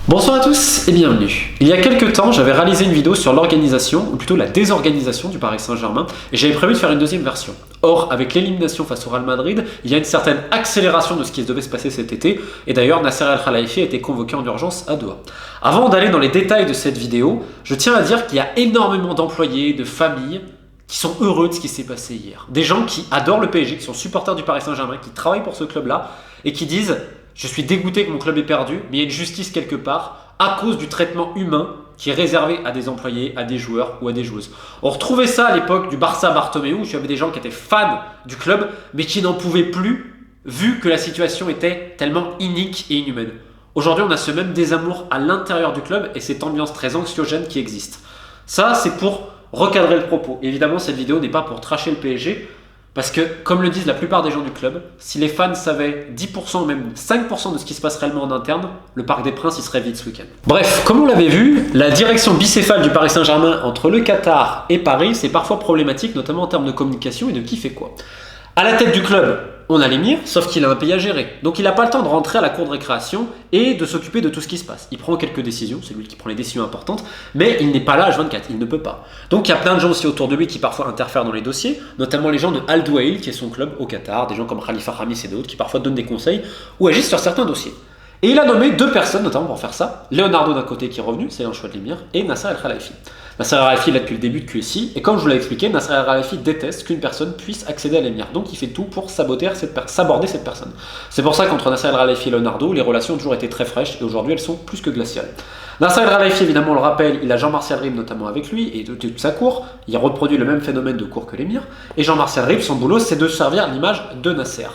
Bonsoir à tous et bienvenue. Il y a quelques temps, j'avais réalisé une vidéo sur l'organisation, ou plutôt la désorganisation du Paris Saint-Germain, et j'avais prévu de faire une deuxième version. Or, avec l'élimination face au Real Madrid, il y a une certaine accélération de ce qui devait se passer cet été, et d'ailleurs Nasser Al-Khelaifi a été convoqué en urgence à Doha. Avant d'aller dans les détails de cette vidéo, je tiens à dire qu'il y a énormément d'employés, de familles, qui sont heureux de ce qui s'est passé hier. Des gens qui adorent le PSG, qui sont supporters du Paris Saint-Germain, qui travaillent pour ce club-là, et qui disent « Je suis dégoûté que mon club ait perdu, mais il y a une justice quelque part, à cause du traitement humain qui est réservé à des employés, à des joueurs ou à des joueuses. » On retrouvait ça à l'époque du Barça Bartomeu, où il y avait des gens qui étaient fans du club, mais qui n'en pouvaient plus, vu que la situation était tellement inique et inhumaine. Aujourd'hui, on a ce même désamour à l'intérieur du club, et cette ambiance très anxiogène qui existe. Ça, c'est pour recadrer le propos. Évidemment, cette vidéo n'est pas pour tracher le PSG, parce que, comme le disent la plupart des gens du club, si les fans savaient 10% ou même 5% de ce qui se passe réellement en interne, le Parc des Princes y serait vide ce week-end. Bref, comme on l'avait vu, la direction bicéphale du Paris Saint-Germain entre le Qatar et Paris, c'est parfois problématique, notamment en termes de communication et de qui fait quoi. À la tête du club, on a l'émir, sauf qu'il a un pays à gérer. Donc il n'a pas le temps de rentrer à la cour de récréation et de s'occuper de tout ce qui se passe. Il prend quelques décisions, c'est lui qui prend les décisions importantes, mais il n'est pas là H24, il ne peut pas. Donc il y a plein de gens aussi autour de lui qui parfois interfèrent dans les dossiers, notamment les gens de Al Douail, qui est son club au Qatar, des gens comme Khalifa Khamis et d'autres qui parfois donnent des conseils ou agissent sur certains dossiers. Et il a nommé deux personnes notamment pour faire ça, Leonardo d'un côté qui est revenu, c'est un choix de l'émir, et Nasser Al-Khelaifi. Nasser Al-Khelaifi est là depuis le début de QSI, et comme je vous l'ai expliqué, Nasser Al-Khelaifi déteste qu'une personne puisse accéder à l'émir, donc il fait tout pour s'aborder cette personne. C'est pour ça qu'entre Nasser Al-Khelaifi et Leonardo, les relations ont toujours été très fraîches, et aujourd'hui elles sont plus que glaciales. Nasser Al-Khelaifi, évidemment, on le rappelle, il a Jean-Martial Ribe notamment avec lui, et de toute sa cour, il reproduit le même phénomène de cour que l'émir, et Jean-Martial Ribe, son boulot, c'est de servir l'image de Nasser.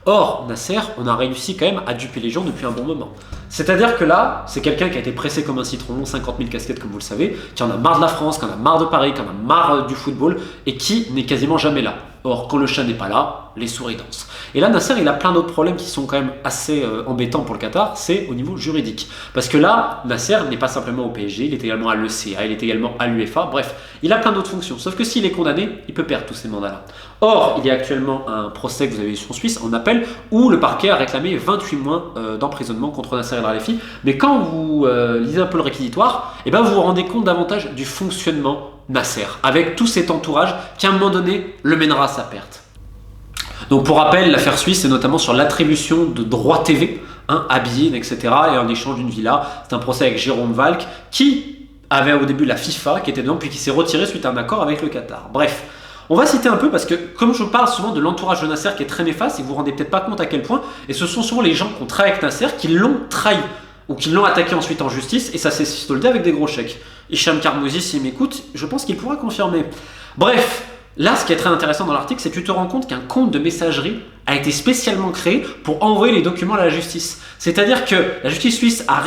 Or, Nasser, on a réussi quand même à duper les gens depuis un bon moment. C'est-à-dire que là, c'est quelqu'un qui a été pressé comme un citron, 50 000 casquettes comme vous le savez, qui en a marre de la France, qui en a marre de Paris, qui en a marre du football, et qui n'est quasiment jamais là. Or, quand le chat n'est pas là, les souris dansent. Et là, Nasser, il a plein d'autres problèmes qui sont quand même assez embêtants pour le Qatar, c'est au niveau juridique. Parce que là, Nasser n'est pas simplement au PSG, il est également à l'ECA, il est également à l'UEFA, bref, il a plein d'autres fonctions. Sauf que s'il est condamné, il peut perdre tous ces mandats-là. Or, il y a actuellement un procès que vous avez vu en Suisse, en appel, où le parquet a réclamé 28 mois d'emprisonnement contre Nasser El-Khelaifi. Mais quand vous lisez un peu le réquisitoire, eh ben vous vous rendez compte davantage du fonctionnement Nasser, avec tout cet entourage qui à un moment donné le mènera à sa perte. Donc pour rappel, l'affaire suisse est notamment sur l'attribution de droits TV, à Bein, etc. et en échange d'une villa. C'est un procès avec Jérôme Valk qui avait au début la FIFA qui était dedans puis qui s'est retiré suite à un accord avec le Qatar. Bref, on va citer un peu parce que comme je parle souvent de l'entourage de Nasser qui est très néfaste, et vous vous rendez peut-être pas compte à quel point, et ce sont souvent les gens qui ont travaillé avec Nasser qui l'ont trahi ou qui l'ont attaqué ensuite en justice, et ça s'est soldé avec des gros chèques. Hicham Karmouzi, s'il m'écoute, je pense qu'il pourra confirmer. Bref, là, ce qui est très intéressant dans l'article, c'est que tu te rends compte qu'un compte de messagerie a été spécialement créé pour envoyer les documents à la justice. C'est-à-dire que la justice suisse a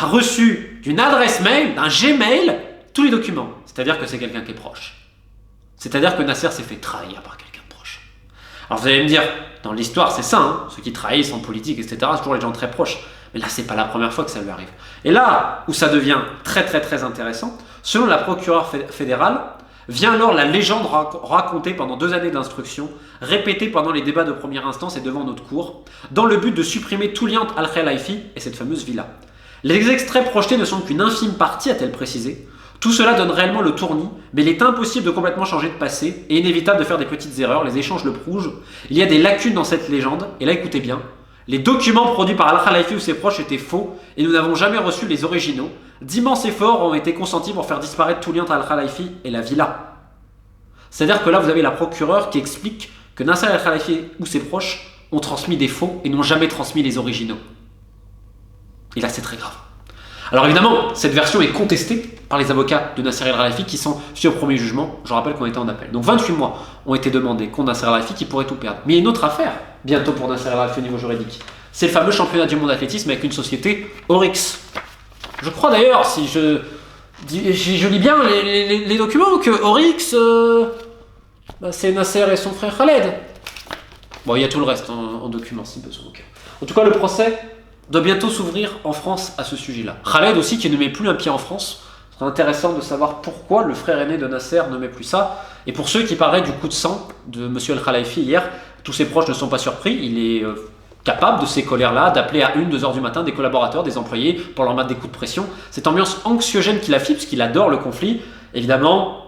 reçu d'une adresse mail, d'un Gmail, tous les documents. C'est-à-dire que c'est quelqu'un qui est proche. C'est-à-dire que Nasser s'est fait trahir par quelqu'un de proche. Alors vous allez me dire, dans l'histoire, c'est ça, hein, ceux qui trahissent en politique, etc., c'est toujours les gens très proches. Mais là, c'est pas la première fois que ça lui arrive. Et là où ça devient très très très intéressant, selon la procureure fédérale, vient alors la légende racontée pendant 2 années d'instruction, répétée pendant les débats de première instance et devant notre cour, dans le but de supprimer tout lien entre Al-Khelaifi et cette fameuse villa. Les extraits projetés ne sont qu'une infime partie, a-t-elle précisé. Tout cela donne réellement le tournis, mais il est impossible de complètement changer de passé et inévitable de faire des petites erreurs, les échanges le prouvent. Il y a des lacunes dans cette légende, et là écoutez bien, les documents produits par Al-Khelaifi ou ses proches étaient faux et nous n'avons jamais reçu les originaux. D'immenses efforts ont été consentis pour faire disparaître tout lien entre Al-Khelaifi et la villa. C'est-à-dire que là vous avez la procureure qui explique que Nasser Al-Khelaifi ou ses proches ont transmis des faux et n'ont jamais transmis les originaux. Et là c'est très grave. Alors évidemment, cette version est contestée par les avocats de Nasser El-Khelaifi qui sont suite au premier jugement. Je rappelle qu'on était en appel. Donc 28 mois ont été demandés contre Nasser El-Khelaifi qui pourrait tout perdre. Mais il y a une autre affaire bientôt pour Nasser El-Khelaifi au niveau juridique. C'est le fameux championnat du monde d'athlétisme avec une société Oryx. Je crois d'ailleurs, si je lis bien les documents, que Oryx, c'est Nasser et son frère Khaled. Bon, il y a tout le reste en documents si besoin. En tout cas, le procès doit bientôt s'ouvrir en France à ce sujet-là. Khaled aussi qui ne met plus un pied en France. Ce serait intéressant de savoir pourquoi le frère aîné de Nasser ne met plus ça. Et pour ceux qui parlaient du coup de sang de M. El-Khelaifi hier, tous ses proches ne sont pas surpris. Il est capable de ces colères-là, d'appeler à 1, 2 heures du matin des collaborateurs, des employés pour leur mettre des coups de pression. Cette ambiance anxiogène qu'il affiche, parce qu'il adore le conflit, évidemment,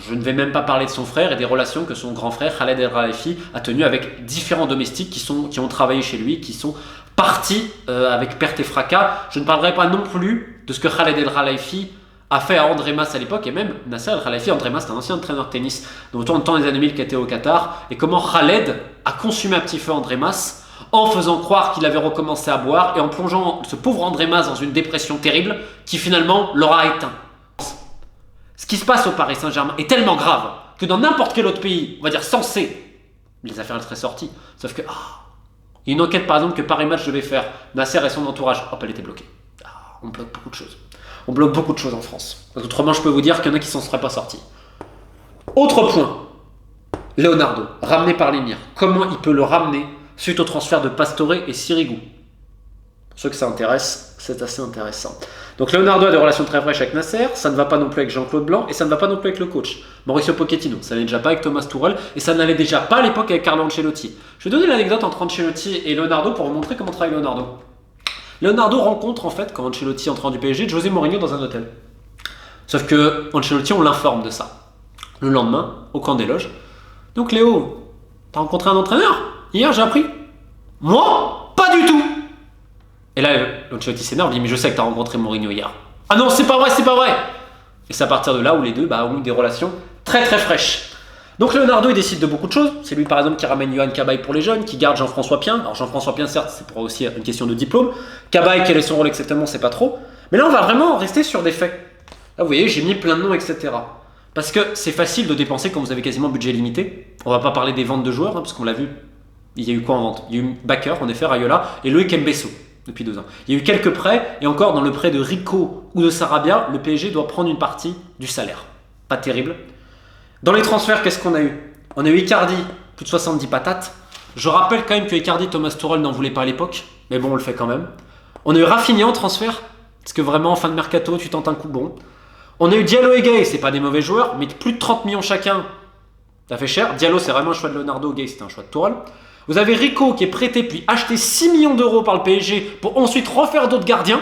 je ne vais même pas parler de son frère et des relations que son grand frère Khaled El Khelaifi a tenues avec différents domestiques qui ont travaillé chez lui, qui sont partis avec perte et fracas. Je ne parlerai pas non plus de ce que Khaled El Khelaifi a fait à André Mas à l'époque, et même Nasser El Khelaifi. André Mas, c'est un ancien entraîneur de tennis dont autour du temps des années 2000 qui était au Qatar, et comment Khaled a consumé un petit feu André Mas en faisant croire qu'il avait recommencé à boire et en plongeant ce pauvre André Mas dans une dépression terrible qui finalement l'aura éteint. Ce qui se passe au Paris Saint-Germain est tellement grave que dans n'importe quel autre pays, on va dire censé, les affaires elles seraient sorties. Sauf que, il y a une enquête par exemple que Paris Match devait faire, Nasser et son entourage, hop, elle était bloquée. On bloque beaucoup de choses. On bloque beaucoup de choses en France. Autrement, je peux vous dire qu'il y en a qui s'en seraient pas sortis. Autre point, Leonardo, ramené par l'émir. Comment il peut le ramener suite au transfert de Pastore et Sirigu? Pour ceux que ça intéresse, c'est assez intéressant. Donc Leonardo a des relations très fraîches avec Nasser, ça ne va pas non plus avec Jean-Claude Blanc et ça ne va pas non plus avec le coach, Mauricio Pochettino. Ça n'allait déjà pas avec Thomas Tuchel et ça n'allait déjà pas à l'époque avec Carlo Ancelotti. Je vais donner l'anecdote entre Ancelotti et Leonardo pour vous montrer comment travaille Leonardo. Leonardo rencontre en fait, quand Ancelotti entre du PSG, José Mourinho dans un hôtel. Sauf que Ancelotti, on l'informe de ça. Le lendemain, au camp des loges. Donc Léo, t'as rencontré un entraîneur? Hier, j'ai appris. Moi? Pas du tout. Et là, Ancelotti s'énerve, il dit mais je sais que t'as rencontré Mourinho hier. Ah non, c'est pas vrai, c'est pas vrai. Et c'est à partir de là où les deux ont eu des relations très très fraîches. Donc Leonardo, il décide de beaucoup de choses. C'est lui par exemple qui ramène Yohan Cabaye pour les jeunes, qui garde Jean-François Pien. Alors Jean-François Pien, certes, c'est pour aussi une question de diplôme. Cabaye, quel est son rôle exactement, c'est pas trop. Mais là, on va vraiment rester sur des faits. Là, vous voyez, j'ai mis plein de noms, etc. Parce que c'est facile de dépenser quand vous avez quasiment budget limité. On va pas parler des ventes de joueurs, parce qu'on l'a vu. Il y a eu quoi en vente? Il y a eu Bakker, en effet, Rayola, et Loïc Mbesso, depuis 2 ans. Il y a eu quelques prêts, et encore dans le prêt de Rico ou de Sarabia, le PSG doit prendre une partie du salaire. Pas terrible. Dans les transferts, qu'est-ce qu'on a eu? On a eu Icardi, plus de 70 patates. Je rappelle quand même que Icardi, Thomas Tuchel n'en voulait pas à l'époque, mais bon, on le fait quand même. On a eu Rafinha en transfert, parce que vraiment, en fin de mercato, tu tentes un coup bon. On a eu Diallo et Gay, c'est pas des mauvais joueurs, mais plus de 30 millions chacun, ça fait cher. Diallo, c'est vraiment un choix de Leonardo, Gay, c'était un choix de Tuchel. Vous avez Rico qui est prêté puis acheté 6 millions d'euros par le PSG pour ensuite refaire d'autres gardiens.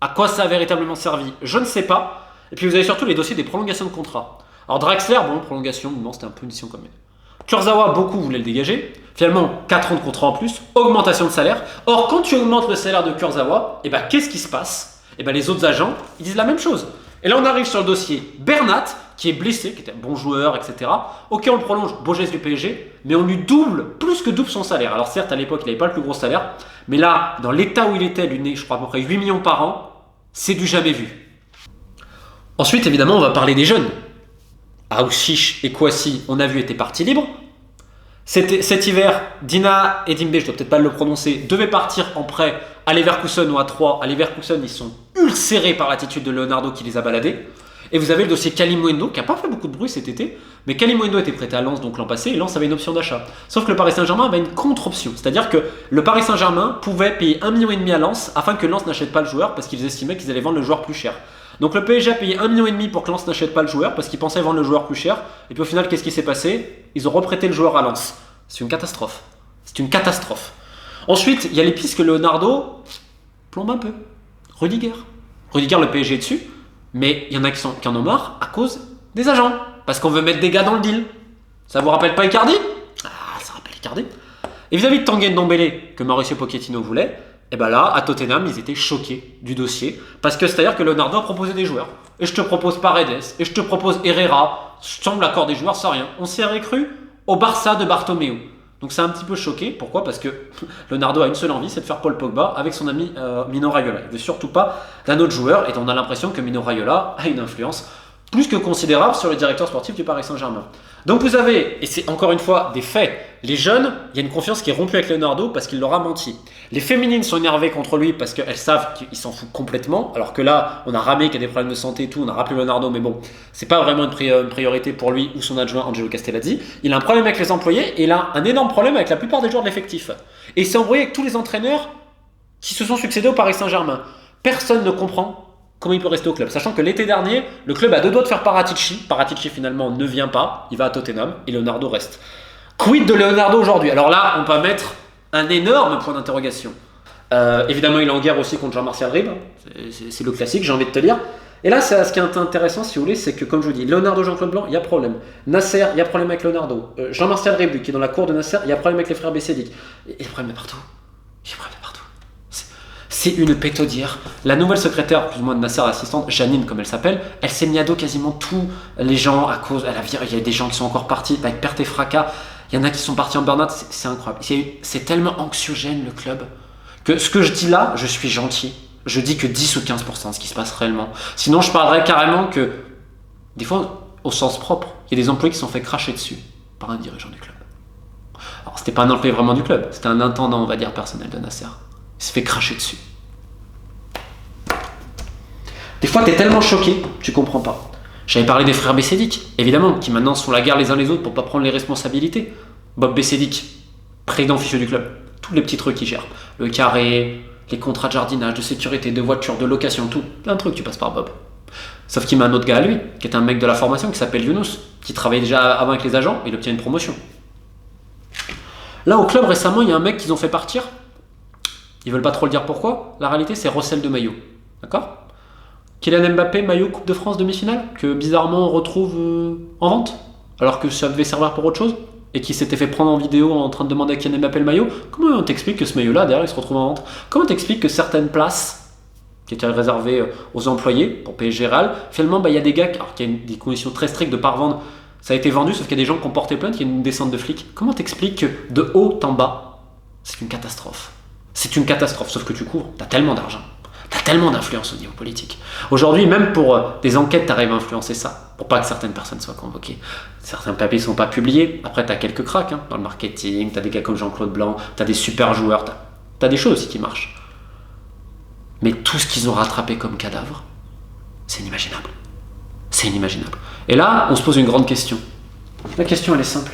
À quoi ça a véritablement servi? Je ne sais pas. Et puis vous avez surtout les dossiers des prolongations de contrat. Alors Draxler, bon, prolongation, non, c'était un peu une mission quand même. Kurzawa, beaucoup voulaient le dégager. Finalement, 4 ans de contrat en plus, augmentation de salaire. Or, quand tu augmentes le salaire de Kurzawa, qu'est-ce qui se passe? Les autres agents, ils disent la même chose. Et là, on arrive sur le dossier Bernat, qui est blessé, qui était un bon joueur, etc. Ok, on le prolonge, beau geste du PSG, mais on lui plus que double son salaire. Alors certes, à l'époque, il n'avait pas le plus gros salaire, mais là, dans l'état où il était, lui, je crois à peu près 8 millions par an, c'est du jamais vu. Ensuite, évidemment, on va parler des jeunes. Aouchiche et Kouassi, on a vu, étaient partis libres. Cet hiver, Dina et Dimbe, je dois peut-être pas le prononcer, devaient partir en prêt à Leverkusen ou à 3. À Leverkusen, ils sont ulcérés par l'attitude de Leonardo qui les a baladés. Et vous avez le dossier Kalimuendo, qui n'a pas fait beaucoup de bruit cet été, mais Kalimuendo était prêté à Lens donc l'an passé, et Lens avait une option d'achat. Sauf que le Paris Saint-Germain avait une contre-option, c'est-à-dire que le Paris Saint-Germain pouvait payer 1,5 million à Lens afin que Lens n'achète pas le joueur parce qu'ils estimaient qu'ils allaient vendre le joueur plus cher. Donc le PSG a payé 1,5 million pour que Lens n'achète pas le joueur parce qu'ils pensaient vendre le joueur plus cher, et puis au final, qu'est-ce qui s'est passé? Ils ont reprêté le joueur à Lens. C'est une catastrophe. C'est une catastrophe. Ensuite, il y a les pistes que Leonardo plombe un peu. Rudiger, le PSG est dessus. Mais il y en a qui en ont marre à cause des agents. Parce qu'on veut mettre des gars dans le deal. Ça vous rappelle pas Icardi? Ah, ça rappelle Icardi. Et vis-à-vis de Tanguy Ndombele, que Mauricio Pochettino voulait, là, à Tottenham, ils étaient choqués du dossier. Parce que c'est-à-dire que Leonardo a proposé des joueurs. Et je te propose Paredes, et je te propose Herrera. Semble l'accord des joueurs sans rien. On s'y aurait cru au Barça de Bartomeu. Donc c'est un petit peu choqué. Pourquoi? Parce que Leonardo a une seule envie, c'est de faire Paul Pogba avec son ami Mino Raiola. Il ne veut surtout pas d'un autre joueur, et on a l'impression que Mino Raiola a une influence plus que considérable sur le directeur sportif du Paris Saint-Germain. Donc vous avez, et c'est encore une fois des faits, les jeunes, il y a une confiance qui est rompue avec Leonardo parce qu'il leur a menti. Les féminines sont énervées contre lui parce qu'elles savent qu'il s'en fout complètement, alors que là, on a Ramé qui a des problèmes de santé et tout, on a rappelé Leonardo, mais bon, c'est pas vraiment une priorité pour lui ou son adjoint Angelo Castellazzi. Il a un problème avec les employés et il a un énorme problème avec la plupart des joueurs de l'effectif. Et il s'est embrouillé avec tous les entraîneurs qui se sont succédés au Paris Saint-Germain. Personne ne comprend comment il peut rester au club, sachant que l'été dernier, le club a 2 doigts de faire Paratici. Paratici finalement ne vient pas, il va à Tottenham et Leonardo reste. Quid de Leonardo aujourd'hui? Alors là, on peut mettre Un énorme point d'interrogation. Évidemment, il est en guerre aussi contre Jean-Martial Ribes. C'est le classique, j'ai envie de te dire. Et là, ce qui est intéressant, si vous voulez, c'est que, comme je vous dis, Leonardo, Jean-Claude Blanc, il y a problème. Nasser, il y a problème avec Leonardo. Jean-Martial Ribes, lui, qui est dans la cour de Nasser, il y a problème avec les frères Bessédic. Il y a problème de partout. Il y a problème de partout. C'est une pétaudière. La nouvelle secrétaire, plus ou moins de Nasser, l'assistante, Janine, comme elle s'appelle, elle s'est mis à dos quasiment tous les gens à cause. Il y a des gens qui sont encore partis avec perte et fracas. Il y en a qui sont partis en burn-out. C'est incroyable. C'est tellement anxiogène, le club, que ce que je dis là, je suis gentil. Je dis que 10 ou 15% de ce qui se passe réellement. Sinon, je parlerais carrément que, des fois, au sens propre, il y a des employés qui se sont fait cracher dessus par un dirigeant du club. Alors, c'était pas un employé vraiment du club, c'était un intendant, on va dire, personnel de Nasser. Il s'est fait cracher dessus. Des fois, t'es tellement choqué, tu comprends pas. J'avais parlé des frères Bessédic, évidemment, qui maintenant sont la guerre les uns les autres pour pas prendre les responsabilités. Bob Bessédic, président officieux du club, tous les petits trucs qu'il gère. Le carré, les contrats de jardinage, de sécurité, de voiture, de location, tout. Plein de trucs, tu passes par Bob. Sauf qu'il met un autre gars à lui, qui est un mec de la formation, qui s'appelle Younous, qui travaillait déjà avant avec les agents, et il obtient une promotion. Là, au club, récemment, il y a un mec qu'ils ont fait partir. Ils veulent pas trop le dire pourquoi. La réalité, c'est recel de maillot. D'accord ? Kylian Mbappé, maillot Coupe de France demi-finale, que bizarrement on retrouve en vente, alors que ça devait servir pour autre chose, et qui s'était fait prendre en vidéo en train de demander à Kylian Mbappé le maillot. Comment on t'explique que ce maillot-là, derrière, il se retrouve en vente ? Comment t'expliques que certaines places qui étaient réservées aux employés, pour PSG Real, finalement, il y a des gars, alors qu'il y a des conditions très strictes de ne pas revendre, ça a été vendu, sauf qu'il y a des gens qui ont porté plainte, il y a une descente de flics. Comment t'expliques que de haut en bas, c'est une catastrophe ? C'est une catastrophe, sauf que tu couvres, t'as tellement d'argent. T'as tellement d'influence au niveau politique. Aujourd'hui, même pour des enquêtes, t'arrives à influencer ça, pour pas que certaines personnes soient convoquées. Certains papiers sont pas publiés. Après, t'as quelques cracks dans le marketing, t'as des gars comme Jean-Claude Blanc, t'as des super joueurs, t'as des choses aussi qui marchent. Mais tout ce qu'ils ont rattrapé comme cadavre, c'est inimaginable. C'est inimaginable. Et là, on se pose une grande question. La question, elle est simple.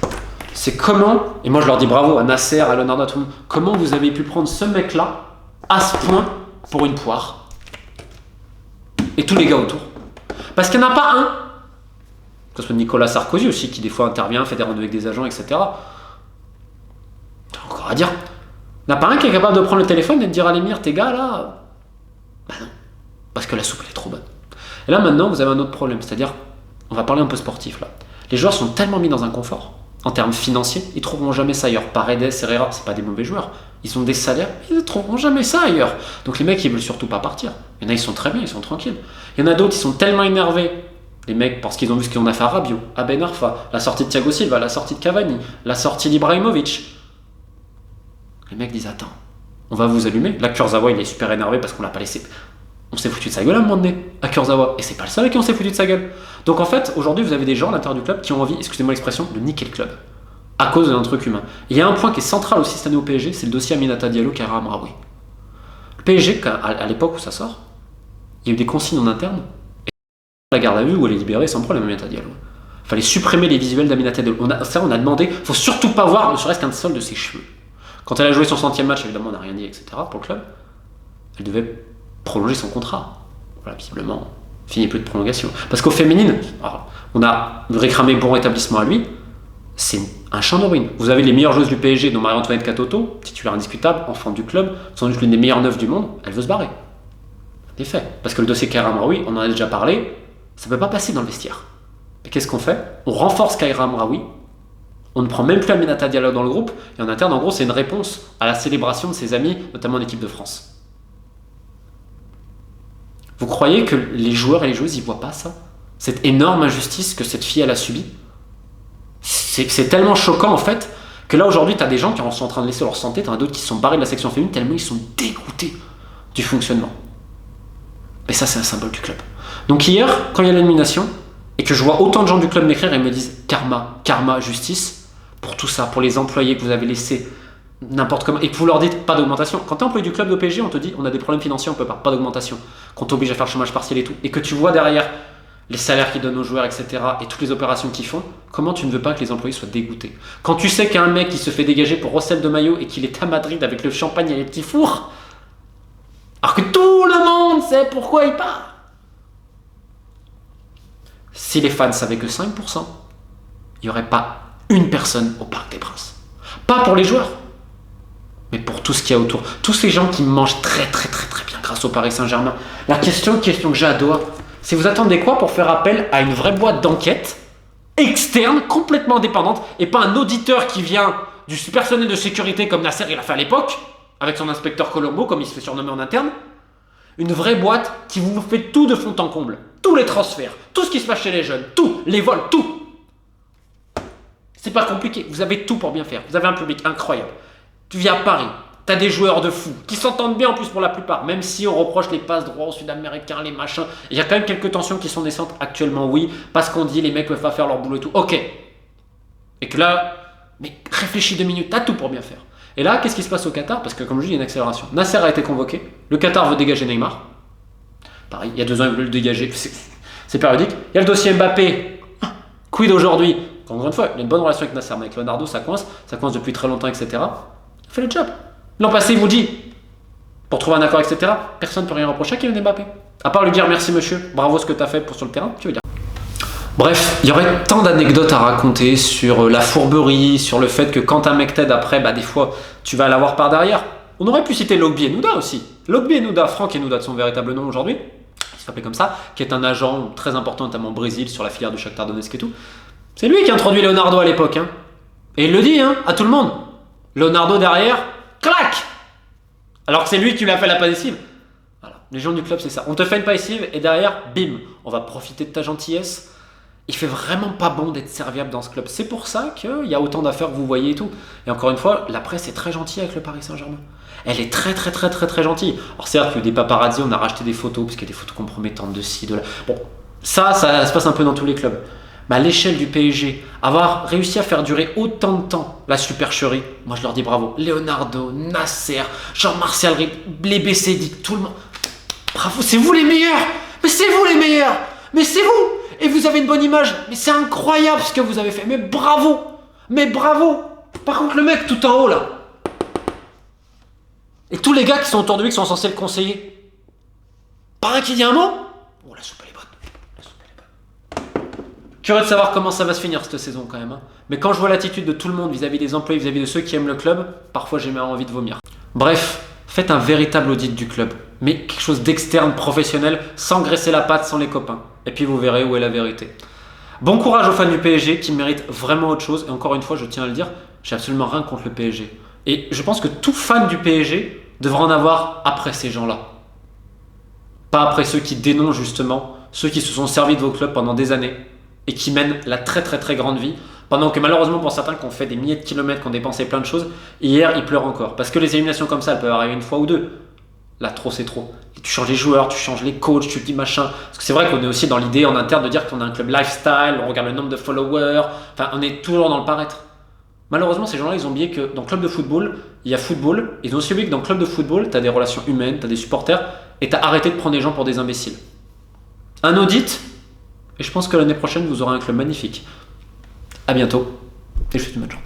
C'est comment, et moi je leur dis bravo à Nasser, à Leonardo, à tout le monde, comment vous avez pu prendre ce mec-là à ce point pour une poire et tous les gars autour. Parce qu'il n'y en a pas un, que ce soit Nicolas Sarkozy aussi, qui des fois intervient, fait des rendez-vous avec des agents, etc. T'as encore à dire. Il n'y en a pas un qui est capable de prendre le téléphone et de dire à l'émir, tes gars là, bah non, parce que la soupe elle est trop bonne. Et là maintenant vous avez un autre problème, c'est-à-dire, on va parler un peu sportif là. Les joueurs sont tellement mis dans un confort, en termes financiers, ils ne trouveront jamais ça ailleurs. Paredes, Herrera, c'est pas des mauvais joueurs. Ils ont des salaires, ils ne trouveront jamais ça ailleurs. Donc les mecs, ils veulent surtout pas partir. Il y en a, ils sont très bien, ils sont tranquilles. Il y en a d'autres, ils sont tellement énervés, les mecs, parce qu'ils ont vu ce qu'on a fait à Rabiot, à Ben Arfa, la sortie de Thiago Silva, la sortie de Cavani, la sortie d'Ibrahimovic. Les mecs disent, attends, on va vous allumer. Là, Kurzawa, il est super énervé parce qu'on l'a pas laissé. On s'est foutu de sa gueule à un moment donné, à Kurzawa. Et c'est pas le seul à qui on s'est foutu de sa gueule. Donc en fait, aujourd'hui, vous avez des gens à l'intérieur du club qui ont envie, excusez-moi l'expression, de niquer le club. À cause d'un truc humain. Et il y a un point qui est central aussi cette année au PSG, c'est le dossier Aminata Diallo, Kaira Amraoui. Le PSG, à l'époque où ça sort, il y a eu des consignes en interne. Et la garde à vue où elle est libérée sans problème, Aminata Diallo. Il fallait supprimer les visuels d'Aminata Diallo. On a demandé, il faut surtout pas voir ne serait-ce qu'un seul de ses cheveux. Quand elle a joué son 100e match, évidemment, on n'a rien dit, etc. pour le club. Elle devait prolonger son contrat. Voilà, visiblement, fini plus de prolongation. Parce qu'aux féminines, alors, on a réclamé bon rétablissement à lui. C'est un champ de ruines. Vous avez les meilleures joueuses du PSG, dont Marie-Antoinette Katoto, titulaire indiscutable, enfant du club, sans doute l'une des meilleures neufs du monde. Elle veut se barrer. Des faits. Parce que le dossier Kaira Amraoui, on en a déjà parlé, ça ne peut pas passer dans le vestiaire. Et qu'est-ce qu'on fait ? On renforce Kaira Amraoui. On ne prend même plus Aminata Diallo dans le groupe. Et en interne, en gros, c'est une réponse à la célébration de ses amis, notamment en équipe de France. Vous croyez que les joueurs et les joueuses, ils voient pas ça ? Cette énorme injustice que cette fille, elle a subie ? C'est tellement choquant, en fait, que là, aujourd'hui, tu as des gens qui sont en train de laisser leur santé, tu en as d'autres qui se sont barrés de la section féminine tellement ils sont dégoûtés du fonctionnement. Mais ça, c'est un symbole du club. Donc hier, quand il y a l'élimination, et que je vois autant de gens du club m'écrire et me disent « Karma, karma, justice », pour tout ça, pour les employés que vous avez laissés, n'importe comment, et que vous leur dites pas d'augmentation. Quand tu es employé du club de PSG, on te dit on a des problèmes financiers, on peut pas d'augmentation. Qu'on t'oblige à faire le chômage partiel et tout, et que tu vois derrière les salaires qu'ils donnent aux joueurs, etc., et toutes les opérations qu'ils font, comment tu ne veux pas que les employés soient dégoûtés ? Quand tu sais qu'il y a un mec qui se fait dégager pour recel de maillot et qu'il est à Madrid avec le champagne et les petits fours, alors que tout le monde sait pourquoi il part. Si les fans savaient que 5%, il n'y aurait pas une personne au Parc des Princes. Pas pour les joueurs, mais pour tout ce qu'il y a autour. Tous ces gens qui mangent très bien grâce au Paris Saint-Germain. La question que j'ai à Doha, c'est vous attendez quoi pour faire appel à une vraie boîte d'enquête externe, complètement indépendante, et pas un auditeur qui vient du personnel de sécurité comme Nasser il a fait à l'époque, avec son inspecteur Colombo, comme il se fait surnommer en interne. Une vraie boîte qui vous fait tout de fond en comble. Tous les transferts, tout ce qui se passe chez les jeunes, tout, les vols, tout. C'est pas compliqué, vous avez tout pour bien faire. Vous avez un public incroyable. Tu viens à Paris, t'as des joueurs de fou, qui s'entendent bien en plus pour la plupart, même si on reproche les passes droits aux Sud-Américains, les machins. Il y a quand même quelques tensions qui sont naissantes actuellement, oui, parce qu'on dit les mecs peuvent pas faire leur boulot et tout. Ok. Et que là, mais réfléchis 2 minutes, t'as tout pour bien faire. Et là, qu'est-ce qui se passe au Qatar? Parce que comme je dis, il y a une accélération. Nasser a été convoqué, le Qatar veut dégager Neymar. Pareil, il y a 2 ans, ils veulent le dégager, c'est périodique. Il y a le dossier Mbappé, quid aujourd'hui? Encore une fois, il y a une bonne relation avec Nasser, mais avec Leonardo, ça coince depuis très longtemps, etc. Il fait le job. L'an passé, il vous dit, pour trouver un accord, etc., personne ne peut rien reprocher à Kylian Mbappé. À part lui dire merci monsieur, bravo ce que tu as fait pour sur le terrain, tu veux dire. Bref, il y aurait tant d'anecdotes à raconter sur la fourberie, sur le fait que quand un mec t'aide après, des fois, tu vas l'avoir par derrière. On aurait pu citer Logbi Enouda aussi. Logbi Enouda, Franck Enouda de son véritable nom aujourd'hui, il s'appelait comme ça, qui est un agent très important, notamment au Brésil, sur la filière du Shakhtar Donetsk et tout. C'est lui qui a introduit Leonardo à l'époque. Hein. Et il le dit à tout le monde. Leonardo derrière, clac. Alors que c'est lui qui lui a fait la passive. Voilà. Les gens du club, c'est ça. On te fait une passive et derrière, bim, on va profiter de ta gentillesse. Il fait vraiment pas bon d'être serviable dans ce club. C'est pour ça qu'il y a autant d'affaires que vous voyez et tout. Et encore une fois, la presse est très gentille avec le Paris Saint-Germain. Elle est très gentille. Alors certes, il y a eu des paparazzi, on a racheté des photos, parce qu'il y a des photos compromettantes de ci, de là. Bon, ça se passe un peu dans tous les clubs. Mais à l'échelle du PSG, avoir réussi à faire durer autant de temps la supercherie, moi je leur dis bravo. Leonardo, Nasser, Jean-Martial Rieb, les BCD, tout le monde. Bravo, c'est vous les meilleurs. Mais c'est vous les meilleurs. Mais c'est vous. Et vous avez une bonne image. Mais c'est incroyable ce que vous avez fait. Mais bravo. Mais bravo. Par contre, le mec tout en haut là. Et tous les gars qui sont autour de lui, qui sont censés le conseiller. Pas un qui dit un mot. Oh, la soupe elle est bonne. Curieux de savoir comment ça va se finir cette saison quand même. Mais quand je vois l'attitude de tout le monde vis-à-vis des employés, vis-à-vis de ceux qui aiment le club, parfois j'ai même envie de vomir. Bref, faites un véritable audit du club. Mais quelque chose d'externe, professionnel, sans graisser la patte, sans les copains. Et puis vous verrez où est la vérité. Bon courage aux fans du PSG qui méritent vraiment autre chose. Et encore une fois, je tiens à le dire, j'ai absolument rien contre le PSG. Et je pense que tout fan du PSG devrait en avoir après ces gens-là. Pas après ceux qui dénoncent justement, ceux qui se sont servis de vos clubs pendant des années et qui mènent la très grande vie. Pendant que malheureusement pour certains qui ont fait des milliers de kilomètres, qui ont dépensé plein de choses, hier ils pleurent encore. Parce que les éliminations comme ça, elles peuvent arriver une fois ou deux. Là, trop c'est trop. Tu changes les joueurs, tu changes les coachs, tu te dis machin. Parce que c'est vrai qu'on est aussi dans l'idée en interne de dire qu'on a un club lifestyle, on regarde le nombre de followers, enfin on est toujours dans le paraître. Malheureusement, ces gens-là, ils ont oublié que dans le club de football, il y a football. Ils ont aussi oublié que dans le club de football, tu as des relations humaines, tu as des supporters, et tu as arrêté de prendre les gens pour des imbéciles. Un audit, et je pense que l'année prochaine, vous aurez un club magnifique. À bientôt, et je vous souhaite une bonne journée.